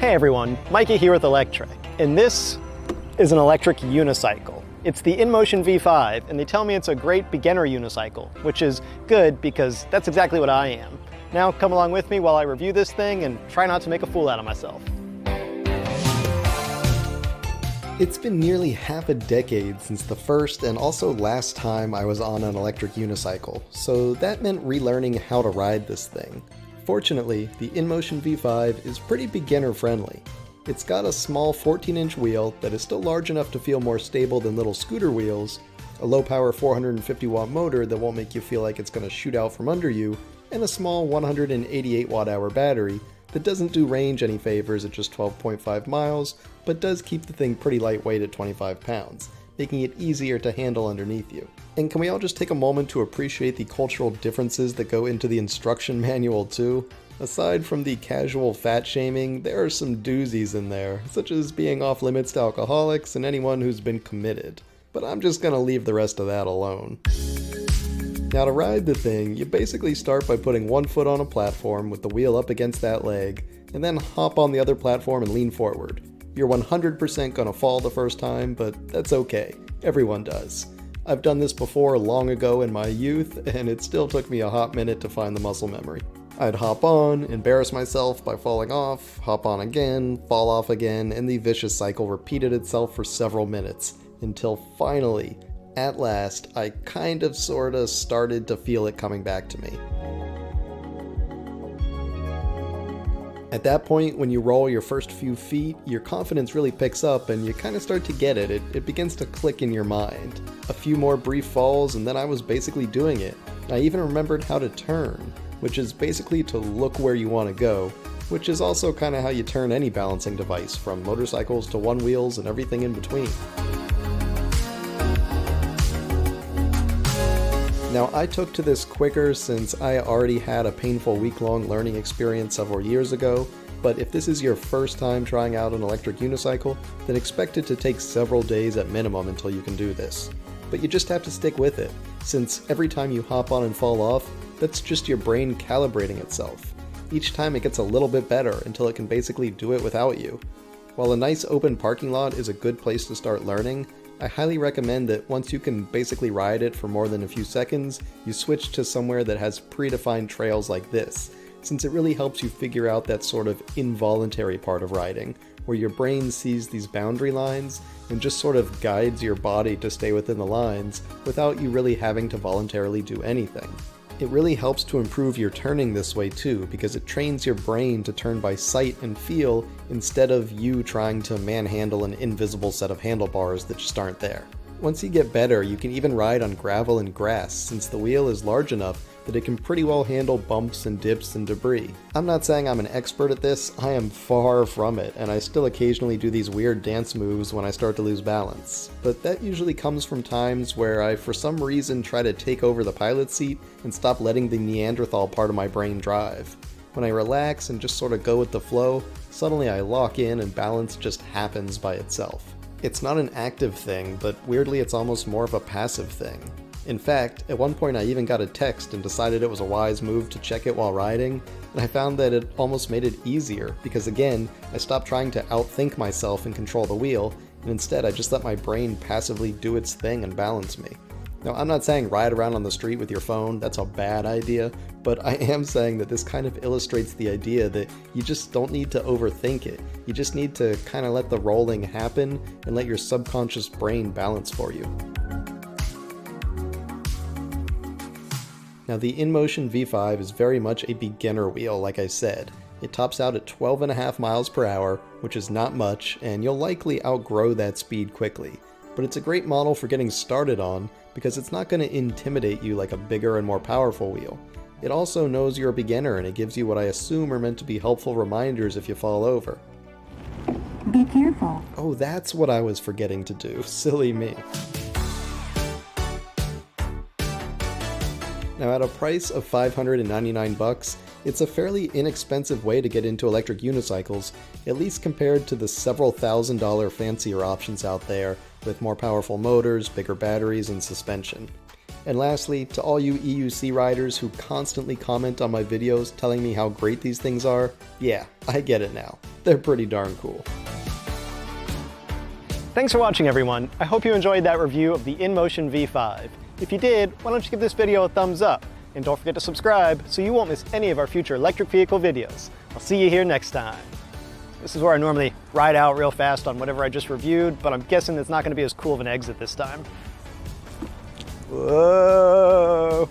Hey everyone, Mikey here with Electric, and this is an electric unicycle. It's the InMotion V5, and they tell me it's a great beginner unicycle, which is good because that's exactly what I am. Now come along with me while I review this thing and try not to make a fool out of myself. It's been nearly half a decade since the first and also last time I was on an electric unicycle, so that meant relearning how to ride this thing. Fortunately, the InMotion V5 is pretty beginner friendly. It's got a small 14-inch wheel that is still large enough to feel more stable than little scooter wheels, a low-power 450-watt motor that won't make you feel like it's going to shoot out from under you, and a small 188 watt-hour battery that doesn't do range any favors at just 12.5 miles, but does keep the thing pretty lightweight at 25 pounds, making it easier to handle underneath you. And can we all just take a moment to appreciate the cultural differences that go into the instruction manual too? Aside from the casual fat shaming, there are some doozies in there, such as being off limits to alcoholics and anyone who's been committed. But I'm just gonna leave the rest of that alone. Now to ride the thing, you basically start by putting one foot on a platform with the wheel up against that leg, and then hop on the other platform and lean forward. You're 100% gonna fall the first time, but that's okay. Everyone does. I've done this before long ago in my youth, and it still took me a hot minute to find the muscle memory. I'd hop on, embarrass myself by falling off, hop on again, fall off again, and the vicious cycle repeated itself for several minutes, until finally, at last, I kind of sorta started to feel it coming back to me. At that point, when you roll your first few feet, your confidence really picks up and you kind of start to get it. It begins to click in your mind. A few more brief falls and then I was basically doing it. I even remembered how to turn, which is basically to look where you want to go, which is also kind of how you turn any balancing device, from motorcycles to one wheels and everything in between. Now, I took to this quicker since I already had a painful week-long learning experience several years ago, but if this is your first time trying out an electric unicycle, then expect it to take several days at minimum until you can do this. But you just have to stick with it, since every time you hop on and fall off, that's just your brain calibrating itself. Each time it gets a little bit better until it can basically do it without you. While a nice open parking lot is a good place to start learning, I highly recommend that once you can basically ride it for more than a few seconds, you switch to somewhere that has predefined trails like this, since it really helps you figure out that sort of involuntary part of riding, where your brain sees these boundary lines and just sort of guides your body to stay within the lines without you really having to voluntarily do anything. It really helps to improve your turning this way too, because it trains your brain to turn by sight and feel instead of you trying to manhandle an invisible set of handlebars that just aren't there. Once you get better, you can even ride on gravel and grass, since the wheel is large enough that it can pretty well handle bumps and dips and debris. I'm not saying I'm an expert at this, I am far from it, and I still occasionally do these weird dance moves when I start to lose balance. But that usually comes from times where I for some reason try to take over the pilot seat and stop letting the Neanderthal part of my brain drive. When I relax and just sort of go with the flow, suddenly I lock in and balance just happens by itself. It's not an active thing, but weirdly it's almost more of a passive thing. In fact, at one point I even got a text and decided it was a wise move to check it while riding, and I found that it almost made it easier, because again, I stopped trying to outthink myself and control the wheel, and instead I just let my brain passively do its thing and balance me. Now, I'm not saying ride around on the street with your phone, that's a bad idea, but I am saying that this kind of illustrates the idea that you just don't need to overthink it. You just need to kind of let the rolling happen and let your subconscious brain balance for you. Now, the InMotion V5 is very much a beginner wheel, like I said. It tops out at 12.5 miles per hour, which is not much, and you'll likely outgrow that speed quickly. But it's a great model for getting started on, because it's not going to intimidate you like a bigger and more powerful wheel. It also knows you're a beginner, and it gives you what I assume are meant to be helpful reminders if you fall over. Be careful. Oh, that's what I was forgetting to do. Silly me. Now, at a price of $599, it's a fairly inexpensive way to get into electric unicycles, at least compared to the several $1,000s fancier options out there with more powerful motors, bigger batteries, and suspension. And lastly, to all you EUC riders who constantly comment on my videos telling me how great these things are, yeah, I get it now. They're pretty darn cool. Thanks for watching, everyone. I hope you enjoyed that review of the InMotion V5. If you did, why don't you give this video a thumbs up? And don't forget to subscribe so you won't miss any of our future electric vehicle videos. I'll see you here next time. This is where I normally ride out real fast on whatever I just reviewed, but I'm guessing it's not going to be as cool of an exit this time. Whoa!